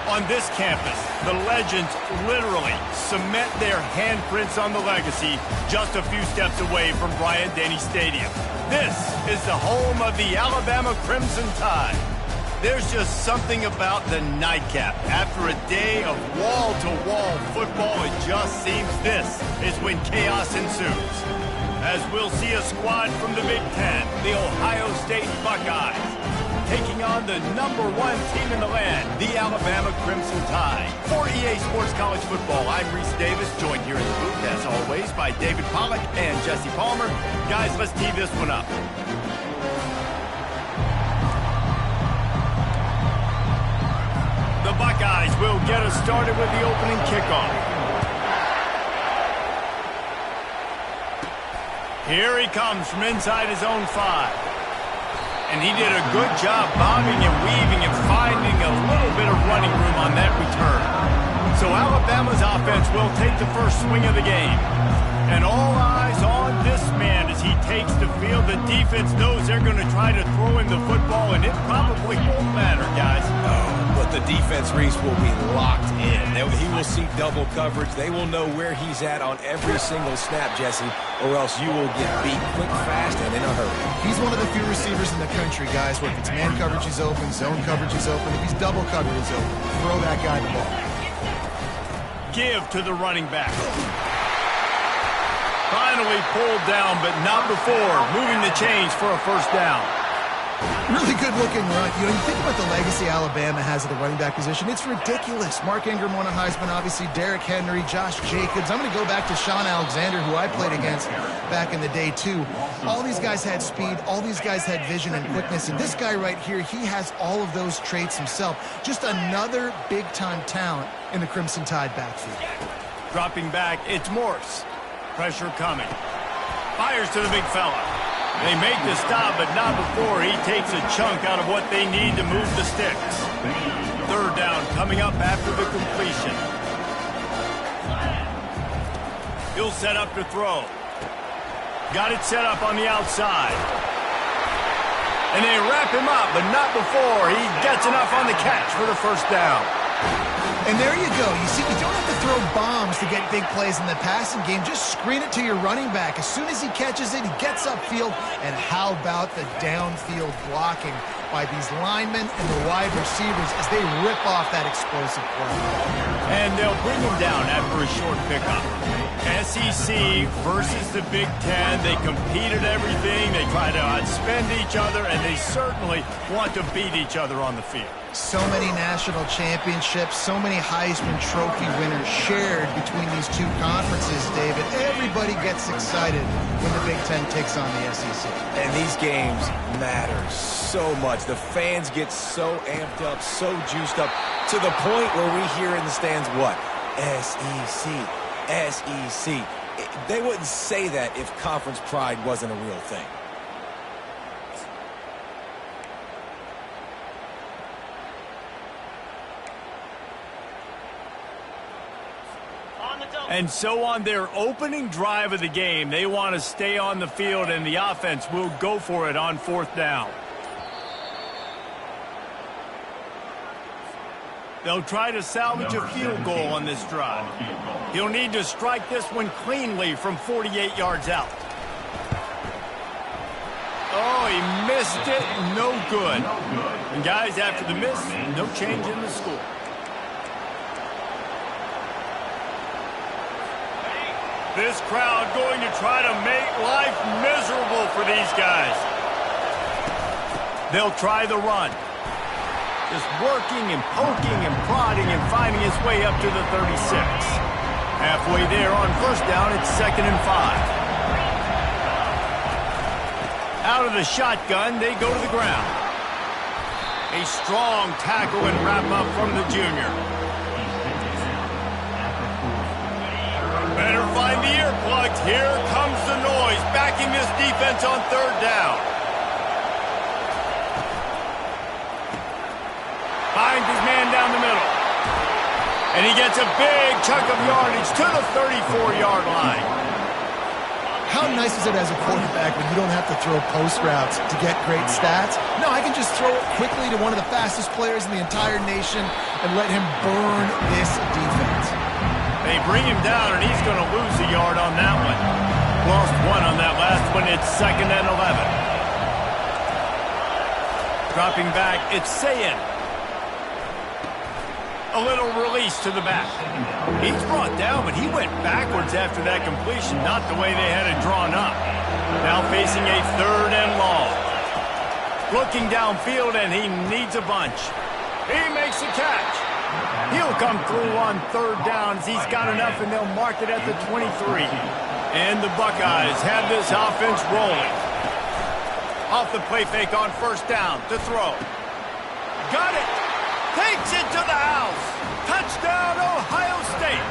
On this campus, the legends literally cement their handprints on the legacy just a few steps away from Bryant-Denny Stadium. This is the home of the Alabama Crimson Tide. There's just something about the nightcap. After a day of wall-to-wall football, it just seems this is when chaos ensues. As we'll see a squad from the Big Ten, the Ohio State Buckeyes, taking on the #1 team in the land, the Alabama Crimson Tide. For EA Sports College Football, I'm Reese Davis, joined here in the booth, as always, by David Pollack and Jesse Palmer. Guys, let's tee this one up. The Buckeyes will get us started with the opening kickoff. Here he comes from inside his own 5. And he did a good job bobbing and weaving and finding a little bit of running room on that return. So Alabama's offense will take the first swing of the game. And all eyes on this man as he takes the field. The defense knows they're going to try to throw him the football, and it probably won't matter, guys. But the defense, Reese, will be locked in. He will see double coverage. They will know where he's at on every single snap, Jesse, or else you will get beat quick, fast, and in a hurry. He's one of the few receivers in the country, guys, where if it's man coverage, he's open, zone coverage is open. If he's double coverage, he's open. Throw that guy the ball. Give to the running back. Finally pulled down, but not before moving the chains for a first down. Really good-looking run. You think about the legacy Alabama has at the running back position. It's ridiculous. Mark Ingram won a Heisman, obviously Derrick Henry, Josh Jacobs. I'm going to go back to Sean Alexander, who I played against back in the day, too. All these guys had speed. All these guys had vision and quickness. And this guy right here, he has all of those traits himself. Just another big-time talent in the Crimson Tide backfield. Dropping back, it's Morse. Pressure coming. Fires to the big fella. They make the stop, but not before he takes a chunk out of what they need to move the sticks. Third down coming up after the completion. He'll set up to throw. Got it set up on the outside. And they wrap him up, but not before he gets enough on the catch for the first down. And there you go. You see, you don't have to throw bombs to get big plays in the passing game. Just screen it to your running back. As soon as he catches it, he gets upfield. And how about the downfield blocking by these linemen and the wide receivers as they rip off that explosive play. And they'll bring him down after a short pickup. SEC versus the Big Ten. They compete at everything. They try to outspend each other, and they certainly want to beat each other on the field. So many national championships, so many Heisman Trophy winners shared between these two conferences, David. Everybody gets excited when the Big Ten takes on the SEC. And these games matter so much. The fans get so amped up, so juiced up, to the point where we hear in the stands what? SEC. SEC. They wouldn't say that if conference pride wasn't a real thing. And so on their opening drive of the game, they want to stay on the field, and the offense will go for it on fourth down. They'll try to salvage a field goal on this drive. He'll need to strike this one cleanly from 48 yards out. Oh, he missed it. No good. And guys, after the miss, no change in the score. This crowd going to try to make life miserable for these guys. They'll try the run. Just working and poking and prodding and finding his way up to the 36. Halfway there on first down, it's 2nd and 5. Out of the shotgun, they go to the ground. A strong tackle and wrap up from the junior. Better find the earplugs. Here comes the noise, backing this defense on third down. Finds his man down the middle. And he gets a big chunk of yardage to the 34-yard line. How nice is it as a quarterback when you don't have to throw post routes to get great stats? No, I can just throw it quickly to one of the fastest players in the entire nation and let him burn this defense. They bring him down, and he's going to lose a yard on that one. Lost one on that last one. It's 2nd and 11. Dropping back, it's Sayin. A little release to the back. He's brought down, but he went backwards after that completion, not the way they had it drawn up. Now facing a 3rd and long. Looking downfield, and he needs a bunch. He makes a catch. He'll come through on 3rd down as he's got enough, and they'll mark it at the 23. And the Buckeyes have this offense rolling. Off the play fake on 1st down to throw. Got it. Takes it to the house. Touchdown, Ohio State.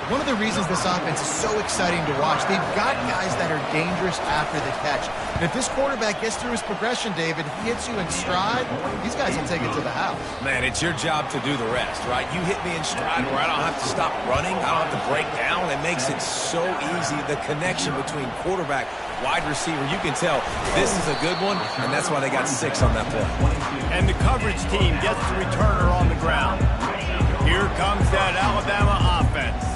One of the reasons this offense is so exciting to watch, they've got guys that are dangerous after the catch. And if this quarterback gets through his progression, David, he hits you in stride, these guys will take it to the house. Man, it's your job to do the rest, right? You hit me in stride where I don't have to stop running. I don't have to break down. It makes it so easy. The connection between quarterback, wide receiver, you can tell this is a good one, and that's why they got 6 on that play. And the coverage team gets the returner on the ground. Here comes that Alabama offense.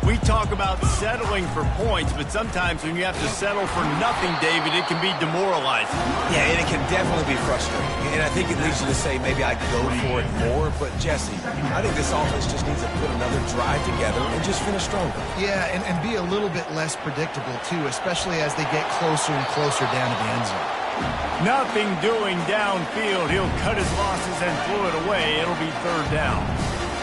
We talk about settling for points, but sometimes when you have to settle for nothing, David, it can be demoralizing. Yeah, and it can definitely be frustrating. And I think it leads you to say maybe I'd go for it more. But, Jesse, I think this offense just needs to put another drive together and just finish stronger. Yeah, and be a little bit less predictable, too, especially as they get closer and closer down to the end zone. Nothing doing downfield. He'll cut his losses and throw it away. It'll be 3rd down.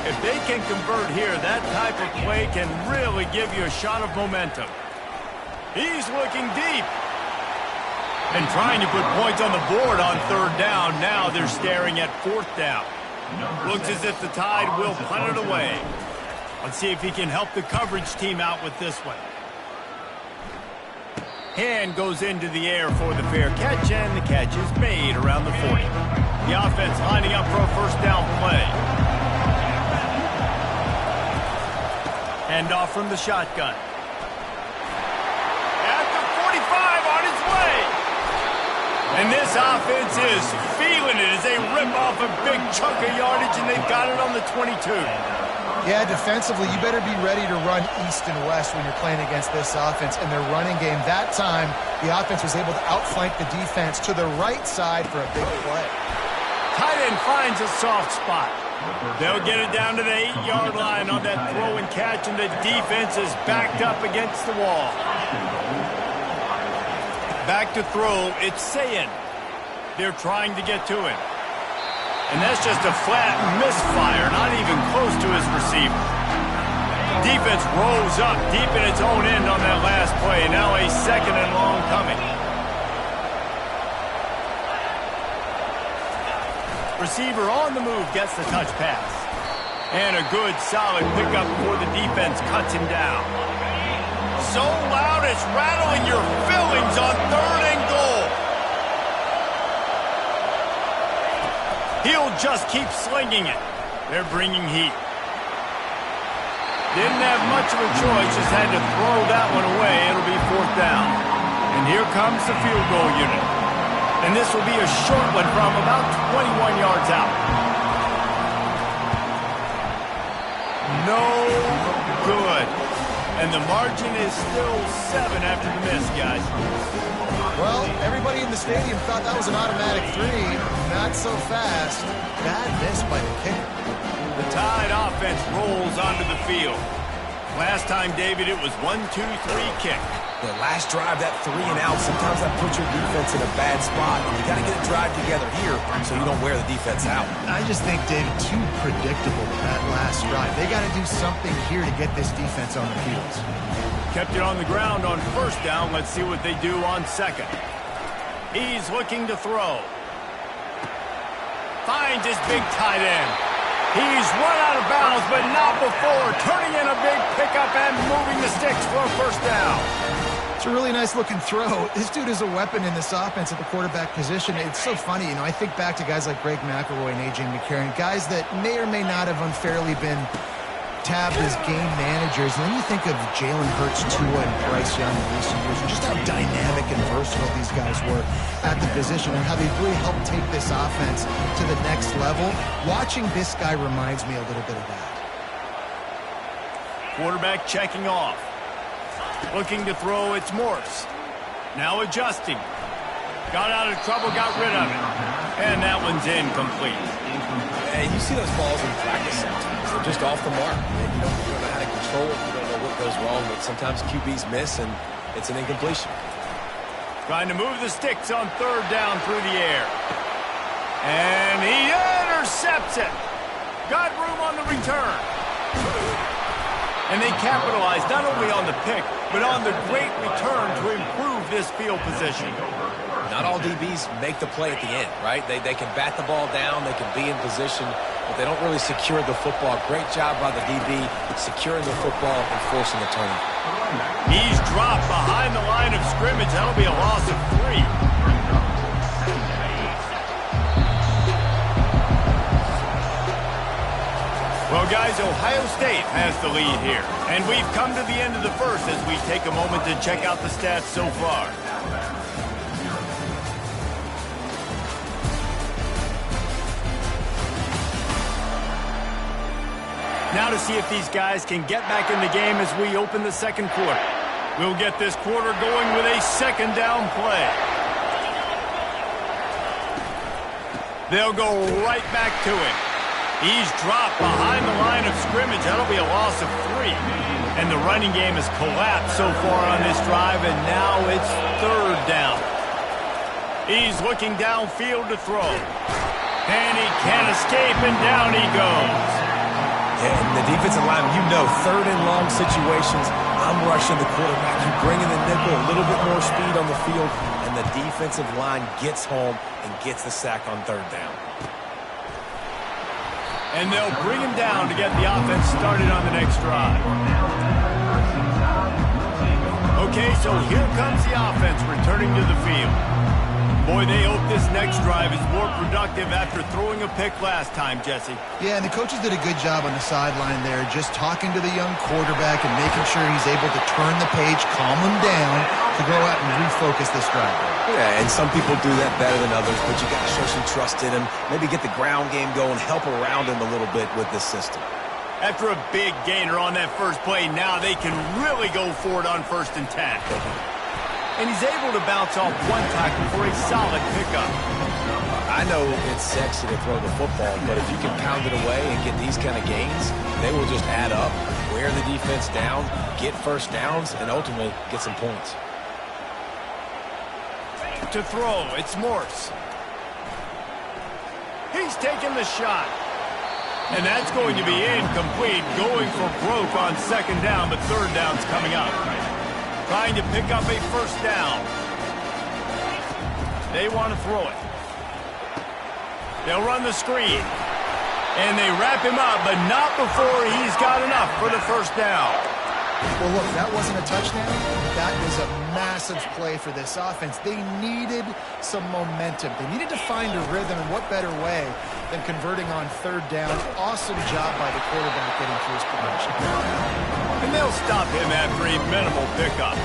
If they can convert here, that type of play can really give you a shot of momentum. He's looking deep. And trying to put points on the board on 3rd down. Now they're staring at 4th down. Looks as if the Tide will punt it away. Let's see if he can help the coverage team out with this one. Hand goes into the air for the fair catch, and the catch is made around the 40. The offense lining up for a 1st down play. Hand off from the shotgun. At the 45 on its way. And this offense is feeling it as they rip off a big chunk of yardage, and they've got it on the 22. Yeah, defensively, you better be ready to run east and west when you're playing against this offense. In their running game, that time, the offense was able to outflank the defense to the right side for a big play. Tight end finds a soft spot. They'll get it down to the 8-yard line on that throw and catch, and the defense is backed up against the wall. Back to throw, it's Sayin. They're trying to get to him. And that's just a flat misfire, not even close to his receiver. Defense rolls up deep in its own end on that last play. Now a 2nd and long coming. Receiver on the move gets the touch pass. And a good, solid pickup before the defense cuts him down. So loud it's rattling your fillings on 3rd and goal. He'll just keep slinging it. They're bringing heat. Didn't have much of a choice, just had to throw that one away. It'll be 4th down. And here comes the field goal unit. And this will be a short one from about 21 yards out. No good. And the margin is still 7 after the miss, guys. Well, everybody in the stadium thought that was an automatic 3. Not so fast. Bad miss by the kicker. The Tide offense rolls onto the field. Last time, David, it was 1-2-3 kick. The last drive, that 3 and out, sometimes that puts your defense in a bad spot. And you got to get a drive together here so you don't wear the defense out. I just think, David, too predictable that last drive. They got to do something here to get this defense on the field. Kept it on the ground on 1st down. Let's see what they do on 2nd. He's looking to throw. Finds his big tight end. He's run out of bounds, but not before. Turning in a big pickup and moving the sticks for a 1st down. It's a really nice-looking throw. This dude is a weapon in this offense at the quarterback position. It's so funny, I think back to guys like Greg McElroy and A.J. McCarron, guys that may or may not have unfairly been tabbed as game managers, and then you think of Jalen Hurts, Tua, and Bryce Young in recent years, and just how dynamic and versatile these guys were at the position and how they've really helped take this offense to the next level. Watching this guy reminds me a little bit of that. Quarterback checking off. Looking to throw, it's Morse. Now adjusting. Got out of trouble, got rid of it. And that one's incomplete. And you see those balls in practice sometimes. They're just off the mark. And you don't know how to control it. You don't know what goes wrong. But sometimes QBs miss, and it's an incompletion. Trying to move the sticks on third down through the air. And he intercepts it. Got room on the return. And they capitalize not only on the pick, but on the great return to improve this field position. Not all DBs make the play at the end, right? They can bat the ball down, they can be in position, but they don't really secure the football. Great job by the DB securing the football and forcing the turnover. He's dropped behind the line of scrimmage. That'll be a loss of 3. Well, guys, Ohio State has the lead here. And we've come to the end of the first as we take a moment to check out the stats so far. Now to see if these guys can get back in the game as we open the second quarter. We'll get this quarter going with a second down play. They'll go right back to him. He's dropped behind the line of scrimmage. That'll be a loss of 3. And the running game has collapsed so far on this drive, and now it's third down. He's looking downfield to throw. And he can't escape, and down he goes. Yeah, and the defensive line, you know, third and long situations, I'm rushing the quarterback. You bring in the nickel, a little bit more speed on the field, and the defensive line gets home and gets the sack on third down. And they'll bring him down to get the offense started on the next drive. Okay, so here comes the offense returning to the field. Boy, they hope this next drive is more productive after throwing a pick last time, Jesse. Yeah, and the coaches did a good job on the sideline there, just talking to the young quarterback and making sure he's able to turn the page, calm him down, to go out and refocus this drive. Yeah, and some people do that better than others, but you got to show some trust in him, maybe get the ground game going, help around him a little bit with this system. After a big gainer on that first play, now they can really go for it on 1st and 10. And he's able to bounce off one tackle for a solid pickup. I know it's sexy to throw the football, but if you can pound it away and get these kind of gains, they will just add up, wear the defense down, get first downs, and ultimately get some points. To throw, it's Morse. He's taking the shot. And that's going to be incomplete, going for broke on 2nd down, but 3rd down's coming up. Trying to pick up a 1st down. They want to throw it. They'll run the screen. And they wrap him up, but not before he's got enough for the 1st down. Well, look, that wasn't a touchdown. That was a massive play for this offense. They needed some momentum. They needed to find a rhythm, and what better way than converting on 3rd down. Awesome job by the quarterback getting through his progression. And they'll stop him after a minimal pickup.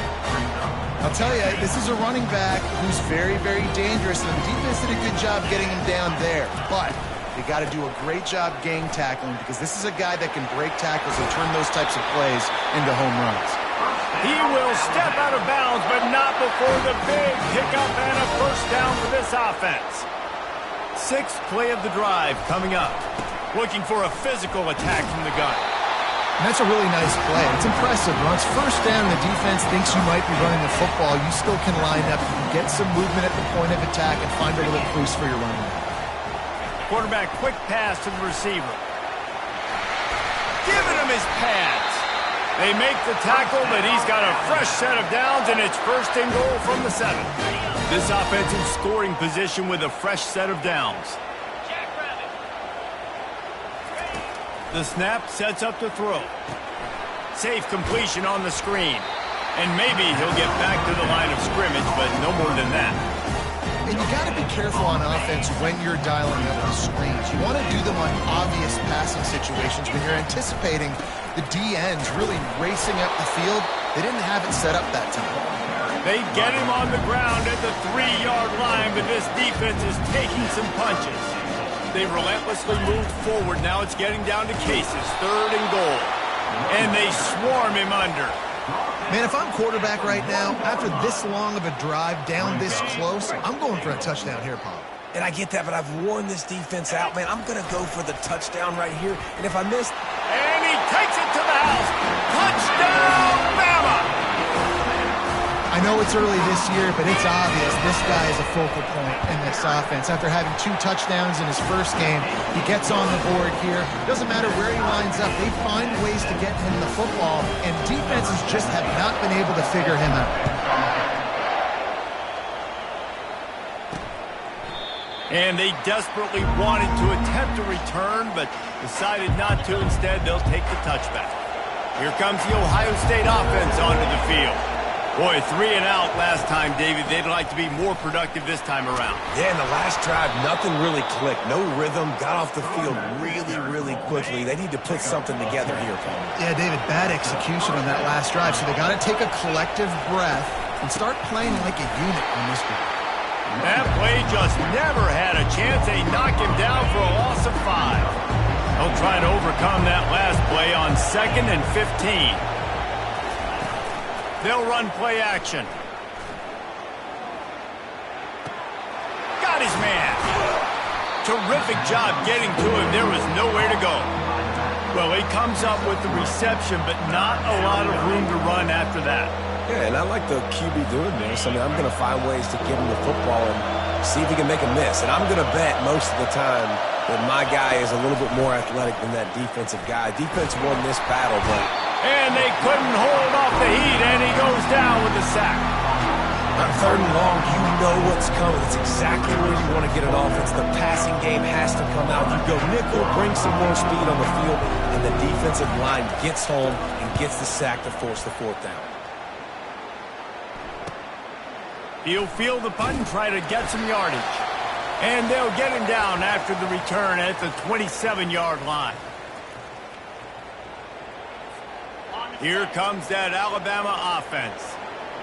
I'll tell you, this is a running back who's very, very dangerous, and the defense did a good job getting him down there. But they got to do a great job gang tackling, because this is a guy that can break tackles and turn those types of plays into home runs. He will step out of bounds, but not before the big pickup and a 1st down for this offense. 6th play of the drive coming up. Looking for a physical attack from the gun. And that's a really nice play. It's impressive. When it's 1st down, the defense thinks you might be running the football. You still can line up, you can get some movement at the point of attack, and find a little crease for your running back. Quarterback, quick pass to the receiver. Giving him his pads. They make the tackle, but he's got a fresh set of downs, and it's 1st and goal from the 7. This offense in scoring position with a fresh set of downs. The snap sets up to throw. Safe completion on the screen. And maybe he'll get back to the line of scrimmage, but no more than that. And you got to be careful on offense when you're dialing up the screens. You want to do them on obvious passing situations when you're anticipating the DNs really racing up the field. They didn't have it set up that time. They get him on the ground at the 3-yard line, but this defense is taking some punches. They relentlessly moved forward. Now it's getting down to cases. 3rd and goal. And they swarm him under. Man, if I'm quarterback right now, after this long of a drive down this close, I'm going for a touchdown here, Paul. And I get that, but I've worn this defense out, man. I'm going to go for the touchdown right here. And if I miss... And he takes it to the house. Touchdown, Bama! I know it's early this year, but it's obvious this guy is a focal point in this offense. After having 2 touchdowns in his first game, he gets on the board here. Doesn't matter where he lines up. They find ways to get him the football, and defenses just have not been able to figure him out. And they desperately wanted to attempt a return, but decided not to. Instead, they'll take the touchback. Here comes the Ohio State offense onto the field. Boy, 3 and out last time, David. They'd like to be more productive this time around. Yeah, in the last drive, nothing really clicked. No rhythm. Got off the field really quickly. They need to put something together here, Paul. Yeah, David, bad execution on that last drive. So they got to take a collective breath and start playing like a unit on this one. That play just never had a chance. They knock him down for a loss of 5. They'll try to overcome that last play on 2nd and 15. They'll run play action. Got his man. Terrific job getting to him. There was nowhere to go. Well, he comes up with the reception, but not a lot of room to run after that. Yeah, and I like the QB doing this. I mean, I'm going to find ways to give him the football and see if he can make a miss. And I'm going to bet most of the time that my guy is a little bit more athletic than that defensive guy. Defense won this battle, but... And they couldn't hold off the heat, and he goes down with the sack. On 3rd and long, you know what's coming. It's exactly where you want to get an offense. The passing game has to come out. You go nickel, bring some more speed on the field, and the defensive line gets home and gets the sack to force the 4th down. He'll field the punt and try to get some yardage. And they'll get him down after the return at the 27-yard line. Here comes that Alabama offense.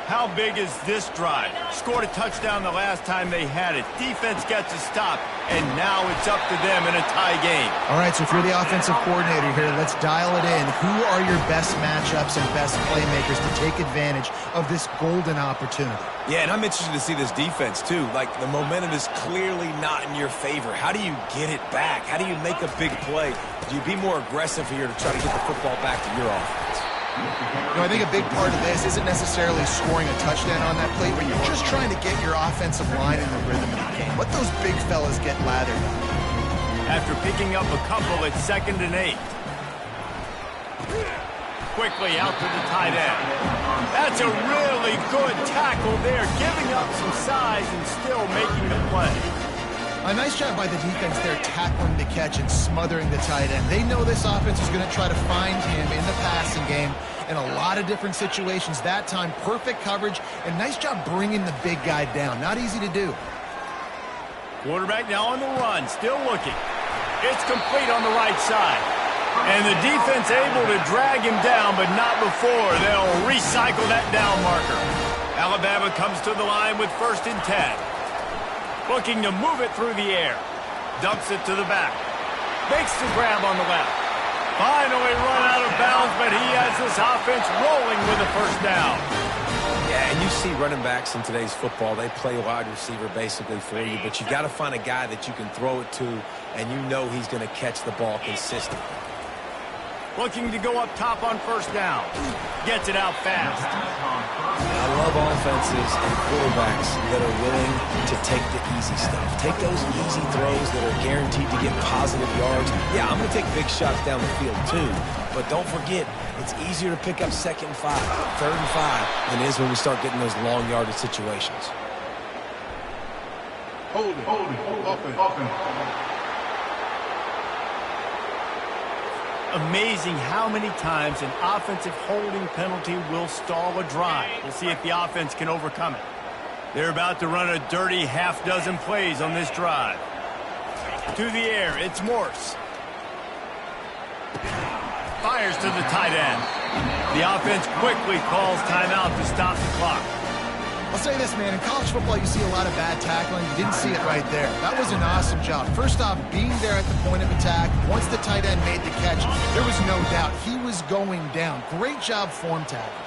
How big is this drive? Scored a touchdown the last time they had it. Defense gets a stop, and now it's up to them in a tie game. All right, so if you're the offensive coordinator here, let's dial it in. Who are your best matchups and best playmakers to take advantage of this golden opportunity? Yeah, and I'm interested to see this defense, too. Like, the momentum is clearly not in your favor. How do you get it back? How do you make a big play? Do you be more aggressive here to try to get the football back to your offense? You know, I think a big part of this isn't necessarily scoring a touchdown on that play, but you're just trying to get your offensive line in the rhythm of the game. Let those big fellas get lathered up. After picking up a couple at 2nd and 8. Quickly out to the tight end. That's a really good tackle there, giving up some size and still making the play. A nice job by the defense there, tackling the catch and smothering the tight end. They know this offense is going to try to find him in the passing game in a lot of different situations. That time, perfect coverage, and nice job bringing the big guy down. Not easy to do. Quarterback now on the run, still looking. It's complete on the right side. And the defense able to drag him down, but not before. They'll recycle that down marker. Alabama comes to the line with 1st and 10. Looking to move it through the air. Dumps it to the back. Makes the grab on the left. Finally run out of bounds, but he has this offense rolling with a 1st down. Yeah, and you see running backs in today's football, they play wide receiver basically for you, but you got to find a guy that you can throw it to, and you know he's going to catch the ball consistently. Looking to go up top on 1st down. Gets it out fast. I love offenses and quarterbacks that are willing to take the easy stuff. Take those easy throws that are guaranteed to get positive yards. Yeah, I'm going to take big shots down the field too, but don't forget, it's easier to pick up 2nd and 5, 3rd and 5 than it is when we start getting those long yardage situations. Hold it, offense. Amazing how many times an offensive holding penalty will stall a drive. We'll see if the offense can overcome it. They're about to run a dirty half-dozen plays on this drive. To the air, it's Morse. Fires to the tight end. The offense quickly calls timeout to stop the clock. I'll say this, man. In college football, you see a lot of bad tackling. You didn't see it right there. That was an awesome job. First off, being there at the point of attack. Once the tight end made the catch, there was no doubt he was going down. Great job form tackling.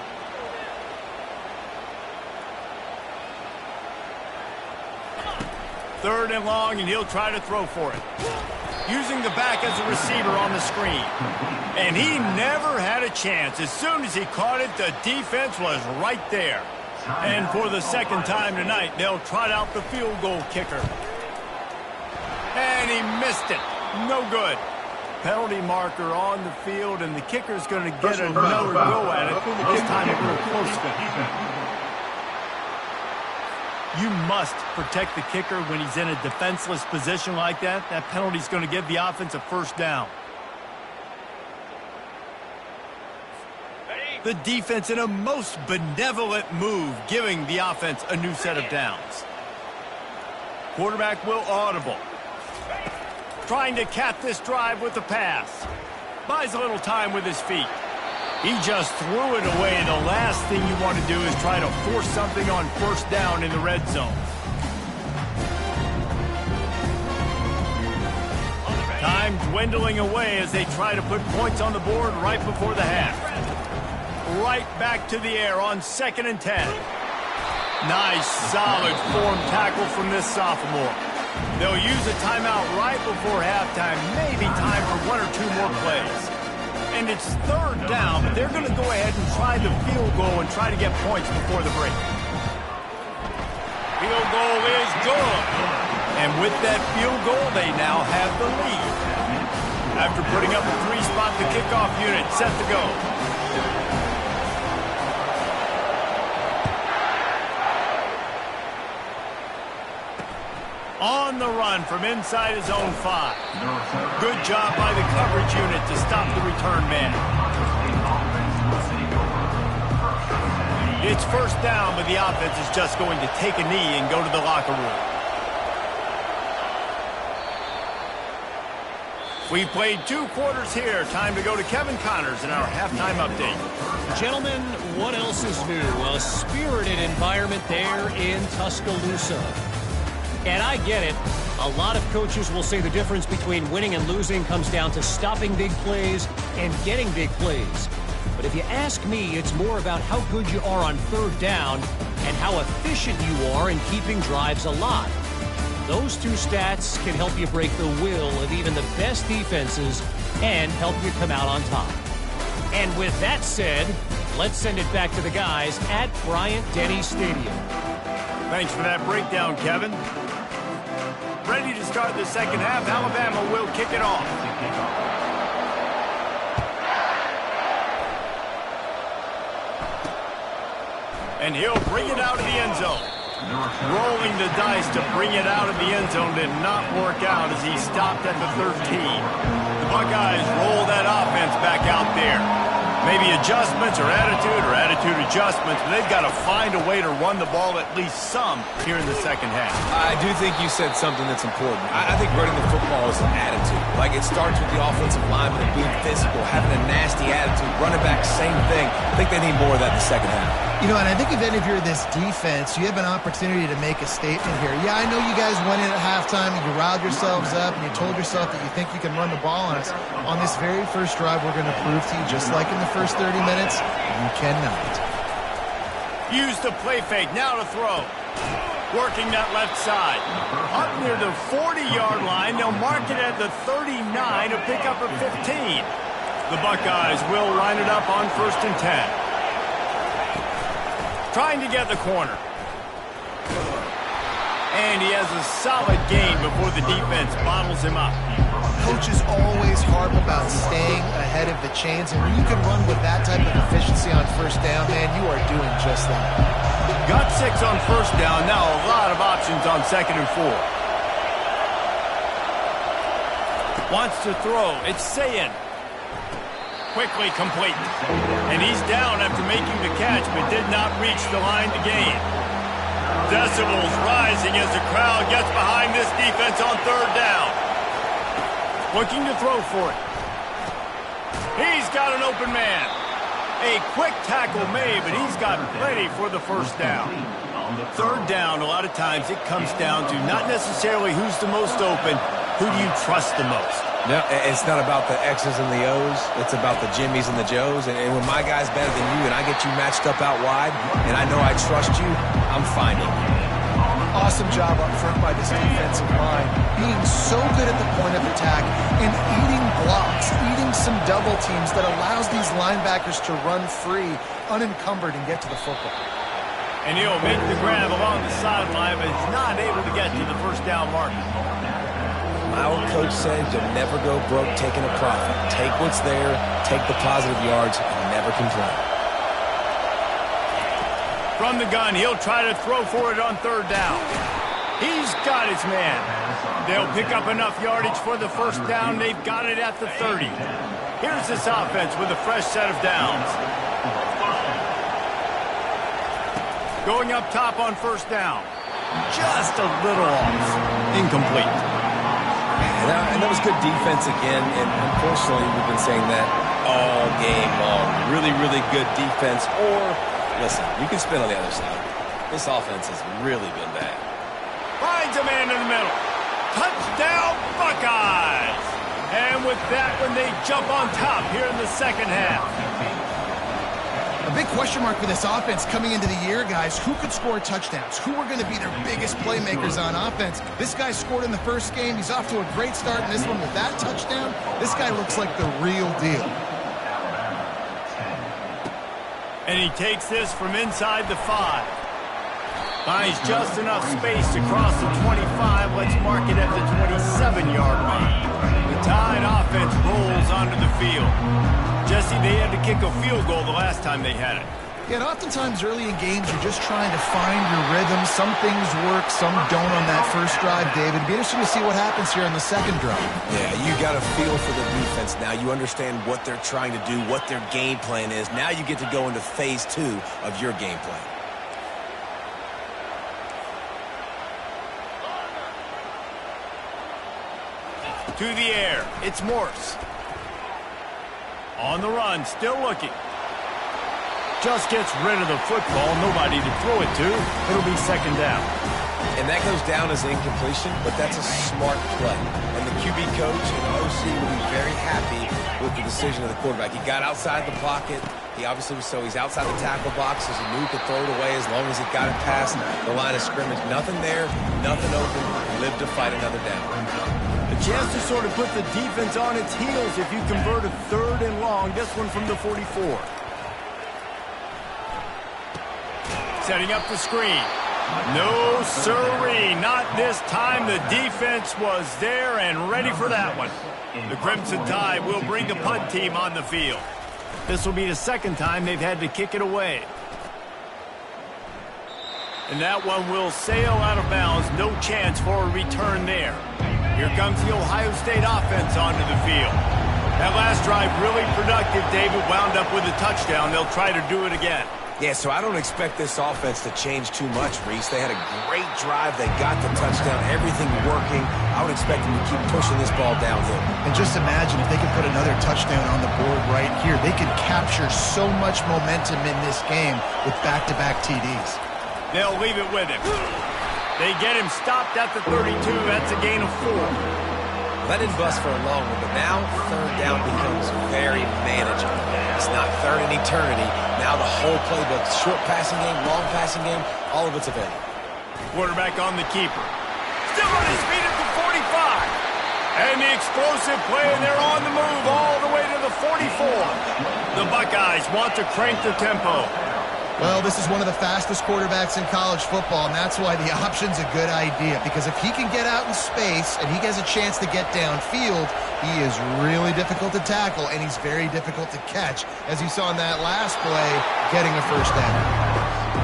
Third and long, and he'll try to throw for it. Using the back as a receiver on the screen. And he never had a chance. As soon as he caught it, the defense was right there. And for the second time tonight, they'll trot out the field goal kicker. And he missed it. No good. Penalty marker on the field, and the kicker's going to get another go at it. This time a little closer. You must protect the kicker when he's in a defenseless position like that. That penalty's going to give the offense a first down. The defense in a most benevolent move, giving the offense a new set of downs. Quarterback will audible. Trying to cap this drive with the pass. Buys a little time with his feet. He just threw it away. The last thing you want to do is try to force something on first down in the red zone. Time dwindling away as they try to put points on the board right before the half. Right back to the air on 2nd and 10. Nice, solid form tackle from this sophomore. They'll use a timeout right before halftime. Maybe time for one or two more plays. And it's third down, but they're going to go ahead and try the field goal and try to get points before the break. Field goal is good. And with that field goal, they now have the lead. After putting up a 3-spot, the kickoff unit set to go. On the run from inside his own 5. Good job by the coverage unit to stop the return man. It's first down, but the offense is just going to take a knee and go to the locker room. We played 2 quarters here. Time to go to Kevin Connors in our halftime update. Gentlemen, what else is new? A spirited environment there in Tuscaloosa. And I get it. A lot of coaches will say the difference between winning and losing comes down to stopping big plays and getting big plays. But if you ask me, it's more about how good you are on third down and how efficient you are in keeping drives alive. Those 2 stats can help you break the will of even the best defenses and help you come out on top. And with that said, let's send it back to the guys at Bryant-Denny Stadium. Thanks for that breakdown, Kevin. Ready to start the second half. Alabama will kick it off. And he'll bring it out of the end zone. Rolling the dice to bring it out of the end zone did not work out as he stopped at the 13. The Buckeyes roll that offense back out there. Maybe adjustments or attitude adjustments, but they've got to find a way to run the ball at least some here in the second half. I do think you said something that's important. I think running the football is an attitude. Like, it starts with the offensive lineman being physical, having a nasty attitude. Running back, same thing. I think they need more of that in the second half. You know, and I think if any of you are this defense, you have an opportunity to make a statement here. Yeah, I know you guys went in at halftime and you riled yourselves up and you told yourself that you think you can run the ball on us. On this very first drive, we're going to prove to you, just like in the first 30 minutes, you cannot. Use the play fake, now to throw. Working that left side. Up near the 40-yard line, they'll mark it at the 39 to pick up a 15. The Buckeyes will line it up on 1st and 10. Trying to get the corner. And he has a solid gain before the defense bottles him up. Coaches always harp about staying ahead of the chains, and when you can run with that type of efficiency on first down, man, you are doing just that. Got 6 on first down, now a lot of options on 2nd and 4. Wants to throw, it's Sayin. Quickly complete. And he's down after making the catch, but did not reach the line to gain. Decibels rising as the crowd gets behind this defense on third down. Looking to throw for it. He's got an open man. A quick tackle made, but he's got plenty for the first down. Third down, a lot of times it comes down to not necessarily who's the most open, who do you trust the most? No, it's not about the X's and the O's. It's about the Jimmys and the Joes. And when my guy's better than you and I get you matched up out wide and I know I trust you, I'm finding you. Awesome job up front by this defensive line, being so good at the point of attack and eating blocks, eating some double teams that allows these linebackers to run free, unencumbered, and get to the football. And he'll make the grab along the sideline, but he's not able to get to the first down marker. My old coach said you'll never go broke taking a profit. Take what's there, take the positive yards, and never complain. From the gun, he'll try to throw for it on third down. He's got his man. They'll pick up enough yardage for the first down. They've got it at the 30. Here's this offense with a fresh set of downs. Going up top on first down. Just a little off. Incomplete. And that was good defense again, and unfortunately we've been saying that all game long. Really, really good defense, or, listen, you can spin on the other side. This offense has really been bad. Finds a man in the middle. Touchdown, Buckeyes! And with that one, they jump on top here in the second half. A big question mark for this offense coming into the year, guys. Who could score touchdowns? Who are going to be their biggest playmakers on offense? This guy scored in the first game. He's off to a great start in this one with that touchdown. This guy looks like the real deal. And he takes this from inside the 5. Finds just enough space to cross the 25. Let's mark it at the 27-yard line. The Tide offense rolls onto the field. Jesse, they had to kick a field goal the last time they had it. Yeah, and oftentimes early in games, you're just trying to find your rhythm. Some things work, some don't on that first drive, David. It'd be interesting to see what happens here on the second drive. Yeah, you got a feel for the defense now. You understand what they're trying to do, what their game plan is. Now you get to go into phase 2 of your game plan. To the air, it's Morse. On the run, still looking. Just gets rid of the football. Nobody to throw it to. It'll be second down. And that goes down as incompletion, but that's a smart play. And the QB coach and OC will be very happy with the decision of the quarterback. He got outside the pocket. He obviously was he's outside the tackle box, so he knew he could throw it away as long as he got it past the line of scrimmage. Nothing there, nothing open. Live to fight another down. A chance to sort of put the defense on its heels if you convert a third and long. This one from the 44. Setting up the screen. No sirree, not this time. The defense was there and ready for that one. The Crimson Tide will bring the punt team on the field. This will be the second time they've had to kick it away. And that one will sail out of bounds. No chance for a return there. Here comes the Ohio State offense onto the field. That last drive really productive. David wound up with a touchdown. They'll try to do it again. Yeah, so I don't expect this offense to change too much, Reese. They had a great drive. They got the touchdown. Everything working. I would expect them to keep pushing this ball downhill. And just imagine if they could put another touchdown on the board right here. They could capture so much momentum in this game with back-to-back TDs. They'll leave it with him. They get him stopped at the 32. That's a gain of 4. That didn't bust for a long one, but now third down becomes very manageable. It's not third in eternity. Now the whole playbook, short passing game, long passing game, all of it's available. Quarterback on the keeper. Still on his feet at the 45. And the explosive play, and they're on the move all the way to the 44. The Buckeyes want to crank the tempo. Well, this is one of the fastest quarterbacks in college football, and that's why the option's a good idea. Because if he can get out in space and he has a chance to get downfield, he is really difficult to tackle, and he's very difficult to catch. As you saw in that last play, getting a first down.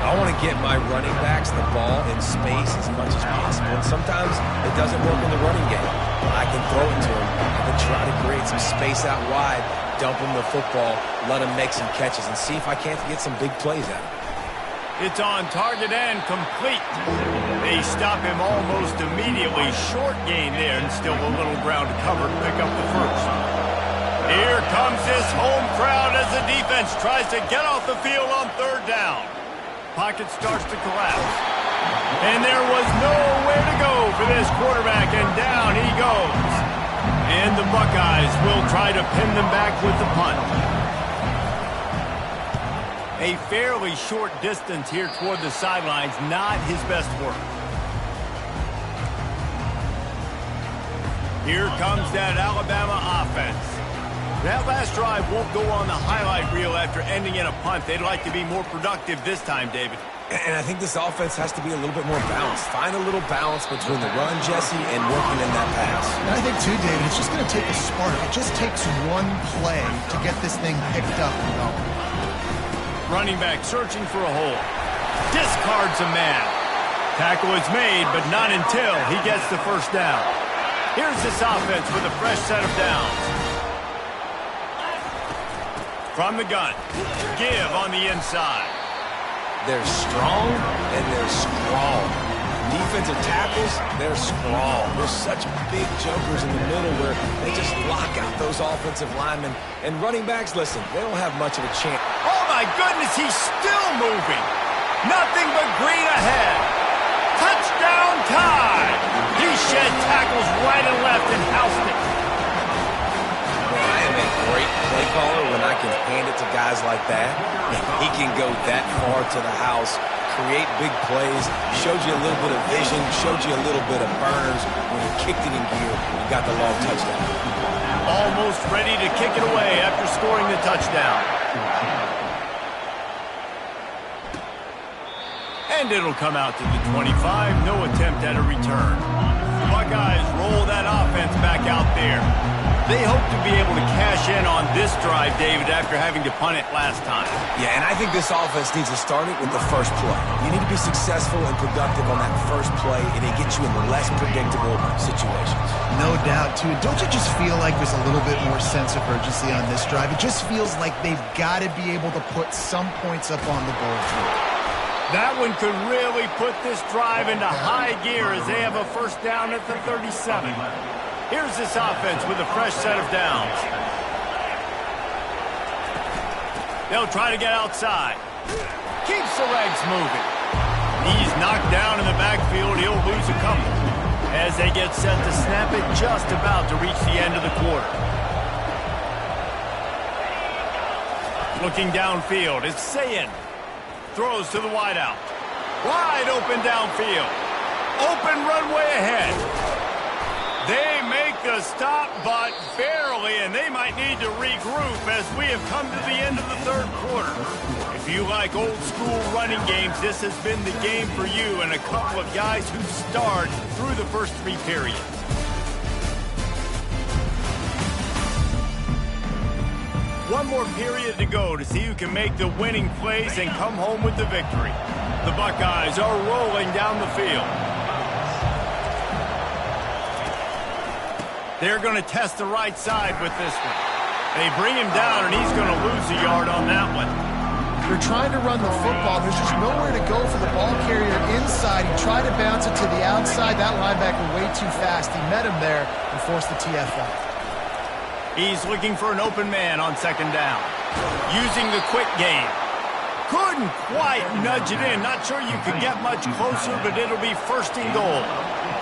I want to get my running backs the ball in space as much as possible. And sometimes it doesn't work in the running game. I can throw it to him. I can try to create some space out wide, dump him the football, let him make some catches, and see if I can't get some big plays out of it. It's on target and complete. They stop him almost immediately. Short gain there and still a little ground to cover to pick up the first. Here comes this home crowd as the defense tries to get off the field on third down. Pocket starts to collapse. And there was nowhere to go for this quarterback, and down he goes. And the Buckeyes will try to pin them back with the punt. A fairly short distance here toward the sidelines, not his best work. Here comes that Alabama offense. That last drive won't go on the highlight reel after ending in a punt. They'd like to be more productive this time, David. And I think this offense has to be a little bit more balanced. Find a little balance between the run, Jesse, and working in that pass. And I think, too, David, it's just going to take a spark. It just takes one play to get this thing picked up and going. Running back searching for a hole. Discards a man. Tackle is made, but not until he gets the first down. Here's this offense with a fresh set of downs. From the gun. Give on the inside. They're strong and they're scrawl. Defensive tackles, they're scrawl. There's such big jumpers in the middle where they just lock out those offensive linemen. And running backs, listen, they don't have much of a chance. Oh, my goodness, he's still moving. Nothing but green ahead. Touchdown time. He shed tackles right and left and housed it. I am a great play caller when I can hand it to guys like that. He can go that far to the house, create big plays, showed you a little bit of vision, showed you a little bit of burners. When he kicked it in gear, he got the long touchdown. Almost ready to kick it away after scoring the touchdown. And it'll come out to the 25. No attempt at a return. The Buckeyes roll that offense back out there. They hope to be able to cash in on this drive, David, after having to punt it last time. Yeah, and I think this offense needs to start it with the first play. You need to be successful and productive on that first play, and it gets you in less predictable situations. No doubt, too. Don't you just feel like there's a little bit more sense of urgency on this drive? It just feels like they've got to be able to put some points up on the board here. That one could really put this drive into high gear as they have a first down at the 37. Here's this offense with a fresh set of downs. They'll try to get outside. Keeps the legs moving. He's knocked down in the backfield. He'll lose a couple as they get set to snap it just about to reach the end of the quarter. Looking downfield, it's Sayin. Throws to the wideout. Wide open downfield. Open runway ahead. They make the stop, but barely, and they might need to regroup as we have come to the end of the third quarter. If you like old-school running games, this has been the game for you and a couple of guys who starred through the first three periods. One more period to go to see who can make the winning plays and come home with the victory. The Buckeyes are rolling down the field. They're going to test the right side with this one. They bring him down, and he's going to lose a yard on that one. They're trying to run the football. There's just nowhere to go for the ball carrier inside. He tried to bounce it to the outside. That linebacker way too fast. He met him there and forced the TFL. He's looking for an open man on second down. Using the quick game. Couldn't quite nudge it in. Not sure you could get much closer, but it'll be first and goal.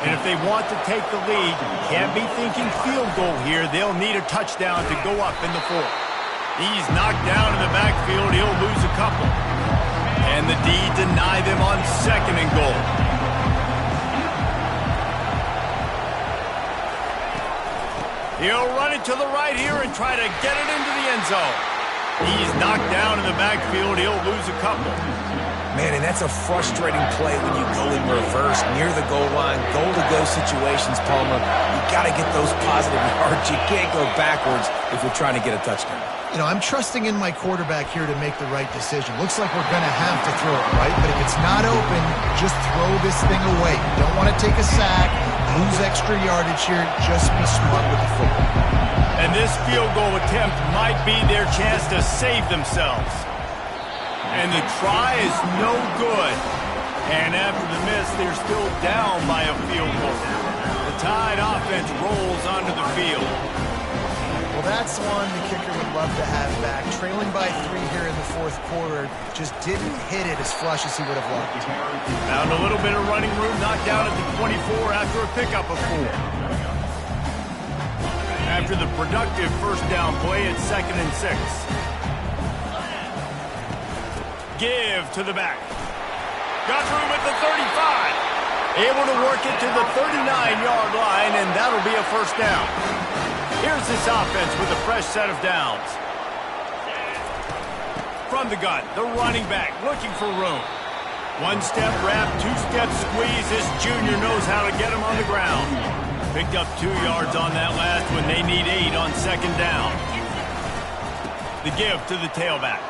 And if they want to take the lead, can't be thinking field goal here. They'll need a touchdown to go up in the fourth. He's knocked down in the backfield. He'll lose a couple. And the D deny them on second and goal. He'll run it to the right here and try to get it into the end zone. He's knocked down in the backfield. He'll lose a couple. Man, and that's a frustrating play when you go in reverse near the goal line, goal-to-go situations, Palmer. You got to get those positive yards. You can't go backwards if you're trying to get a touchdown. You know, I'm trusting in my quarterback here to make the right decision. Looks like we're going to have to throw it, right? But if it's not open, just throw this thing away. You don't want to take a sack, lose extra yardage here. Just be smart with the football. And this field goal attempt might be their chance to save themselves. And the try is no good. And after the miss, they're still down by a field goal. The Tide offense rolls onto the field. Well, that's one the kicker would love to have back. Trailing by 3 here in the fourth quarter, just didn't hit it as flush as he would have liked. Found a little bit of running room, knocked down at the 24 after a pickup of 4. After the productive first down play, it's 2nd and 6. Give to the back. Got room at the 35. Able to work it to the 39-yard line, and that'll be a first down. Here's this offense with a fresh set of downs. From the gun, the running back looking for room. 1-step wrap, 2-step squeeze. This junior knows how to get him on the ground. Picked up 2 yards on that last when they need 8 on 2nd down. The give to the tailback.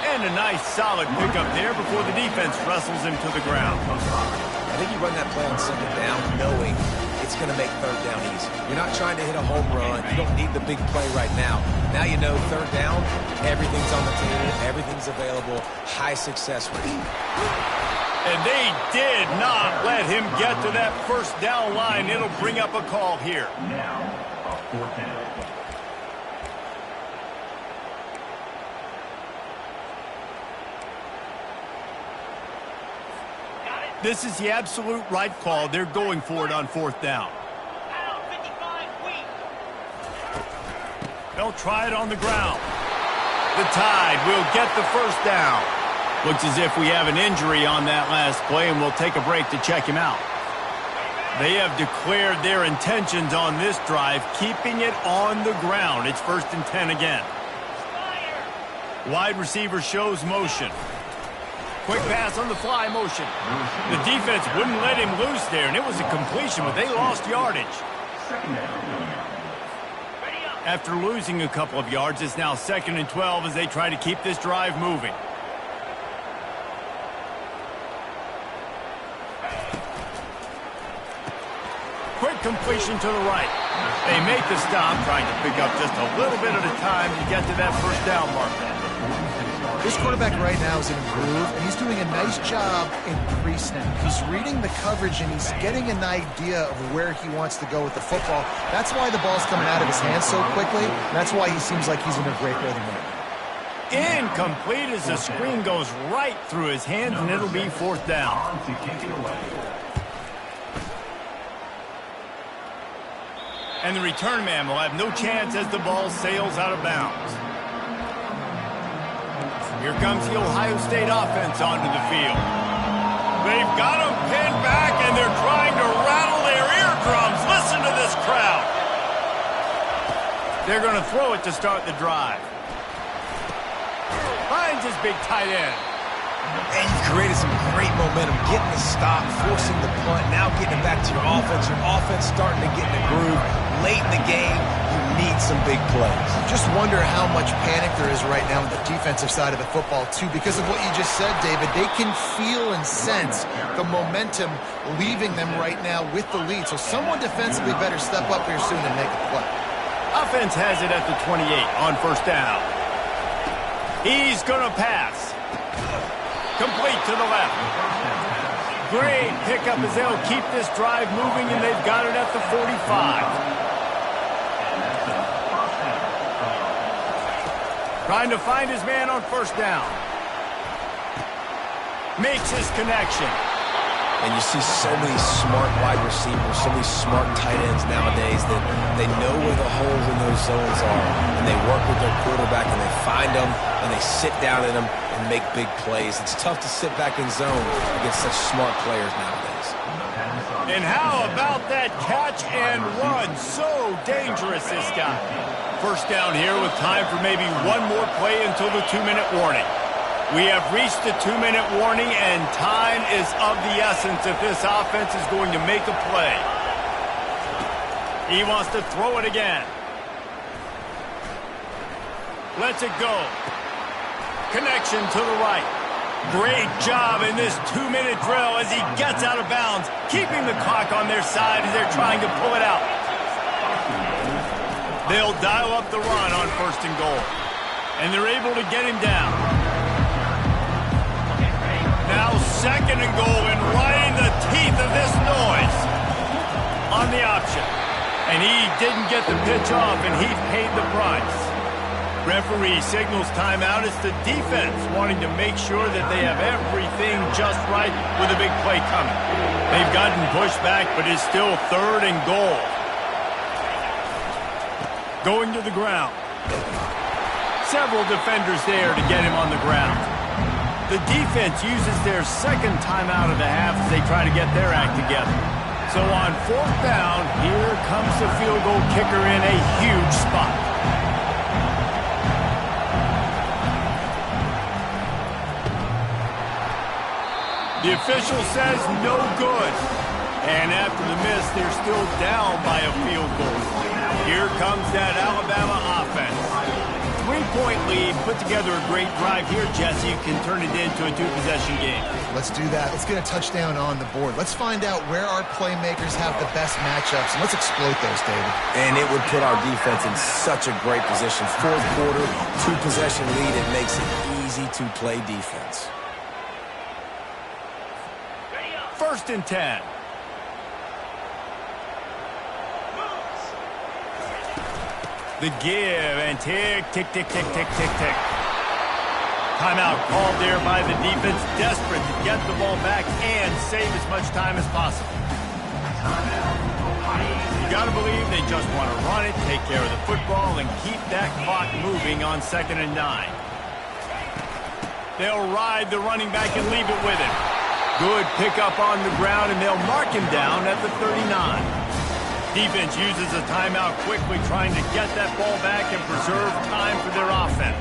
And a nice solid pickup there before the defense wrestles him to the ground. I think you run that play on 2nd down knowing it's going to make 3rd down easy. You're not trying to hit a home run. You don't need the big play right now. Now you know 3rd down, everything's on the table, everything's available, high success rate. And they did not let him get to that first down line. It'll bring up a call here. Now, a 4th down. This is the absolute right call. They're going for it on 4th down. They'll try it on the ground. The Tide will get the first down. Looks as if we have an injury on that last play, and we'll take a break to check him out. They have declared their intentions on this drive, keeping it on the ground. It's 1st and 10 again. Wide receiver shows motion. Quick pass on the fly motion. The defense wouldn't let him loose there, and it was a completion, but they lost yardage. After losing a couple of yards, it's now 2nd and 12 as they try to keep this drive moving. Quick completion to the right. They make the stop, trying to pick up just a little bit at a time to get to that first down marker. This quarterback right now is in a groove, and he's doing a nice job in pre-snap. He's reading the coverage, and he's getting an idea of where he wants to go with the football. That's why the ball's coming out of his hands so quickly. That's why he seems like he's in a great rhythm right now. Incomplete as the screen goes right through his hands, and it'll be 4th down. And the return man will have no chance as the ball sails out of bounds. Here comes the Ohio State offense onto the field. They've got him pinned back, and they're trying to rattle their eardrums. Listen to this crowd. They're going to throw it to start the drive. Finds his big tight end. And you've created some great momentum, getting the stop, forcing the punt, now getting it back to your offense. Your offense starting to get in the groove. Late in the game, you need some big plays. Just wonder how much panic there is right now on the defensive side of the football, too. Because of what you just said, David, they can feel and sense the momentum leaving them right now with the lead. So someone defensively better step up here soon and make a play. Offense has it at the 28 on 1st down. He's going to pass. Complete to the left. Great pickup as they'll keep this drive moving, and they've got it at the 45. Trying to find his man on 1st down. Makes his connection. And you see so many smart wide receivers, so many smart tight ends nowadays that they know where the holes in those zones are, and they work with their quarterback, and they find them, and they sit down in them and make big plays. It's tough to sit back in zone against such smart players nowadays. And how about that catch and run? So dangerous, this guy. 1st down here with time for maybe one more play until the 2-minute warning. We have reached the 2-minute warning, and time is of the essence if this offense is going to make a play. He wants to throw it again. Lets it go. Connection to the right. Great job in this 2-minute drill as he gets out of bounds, keeping the clock on their side as they're trying to pull it out. They'll dial up the run on 1st and goal, and they're able to get him down. 2nd and goal, and right in the teeth of this noise on the option. And he didn't get the pitch off, and he paid the price. Referee signals timeout. It's the defense wanting to make sure that they have everything just right with a big play coming. They've gotten pushed back, but it's still 3rd and goal. Going to the ground. Several defenders there to get him on the ground. The defense uses their 2nd timeout of the half as they try to get their act together. So on 4th down, here comes the field goal kicker in a huge spot. The official says no good. And after the miss, they're still down by a field goal. Here comes that Alabama offense. 3-point lead, put together a great drive here, Jesse. You can turn it into a 2-possession game. Let's do that. Let's get a touchdown on the board. Let's find out where our playmakers have the best matchups, and let's exploit those, David. And it would put our defense in such a great position. 4th quarter, 2-possession lead. It makes it easy to play defense. 1st and 10. The give and tick, tick, tick, tick, tick, tick, tick. Timeout called there by the defense, desperate to get the ball back and save as much time as possible. You got to believe they just want to run it, take care of the football, and keep that clock moving on 2nd and 9. They'll ride the running back and leave it with him. Good pickup on the ground, and they'll mark him down at the 39. Defense uses a timeout quickly, trying to get that ball back and preserve time for their offense.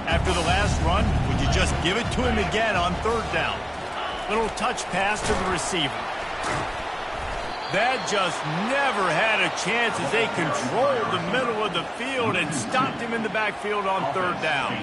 After the last run, would you just give it to him again on 3rd down? Little touch pass to the receiver. That just never had a chance as they controlled the middle of the field and stopped him in the backfield on 3rd down.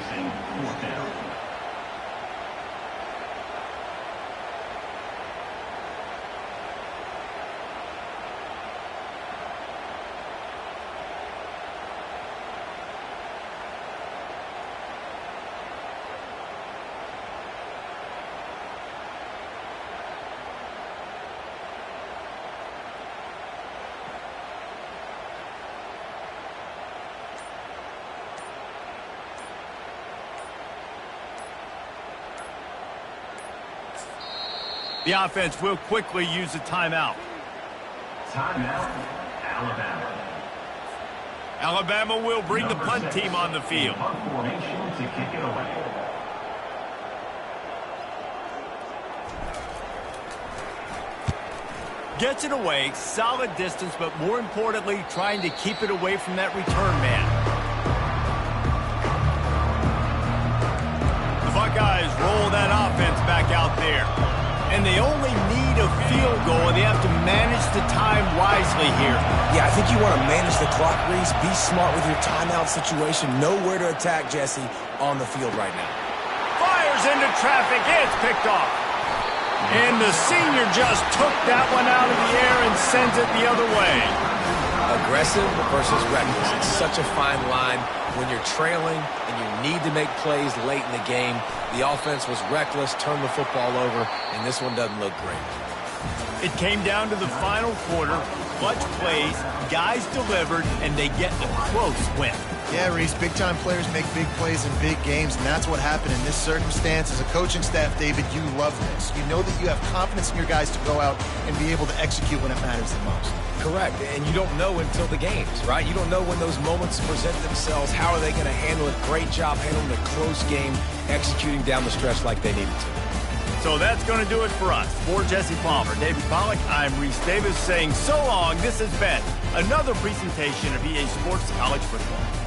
The offense will quickly use a timeout. Timeout, Alabama. Alabama will bring the punt team on the field. Punt formation to kick it away. Gets it away, solid distance, but more importantly, trying to keep it away from that return man. The Buckeyes roll that offense back out there. And they only need a field goal, and they have to manage the time wisely here. Yeah, I think you want to manage the clock, Reese. Be smart with your timeout situation. Know where to attack, Jesse, on the field right now. Fires into traffic. It's picked off. And the senior just took that one out of the air and sends it the other way. Aggressive versus reckless. It's such a fine line when you're trailing and you need to make plays late in the game. The offense was reckless, turned the football over, and this one doesn't look great. It came down to the final quarter. Clutch plays, guys delivered, and they get a close win. Yeah, Reese, big-time players make big plays in big games, and that's what happened in this circumstance. As a coaching staff, David, you love this. You know that you have confidence in your guys to go out and be able to execute when it matters the most. Correct, and you don't know until the games, right? You don't know when those moments present themselves. How are they going to handle it? Great job handling a close game, executing down the stretch like they needed to. So that's going to do it for us. For Jesse Palmer, David Pollack, I'm Reese Davis saying so long. This has been another presentation of EA Sports College Football.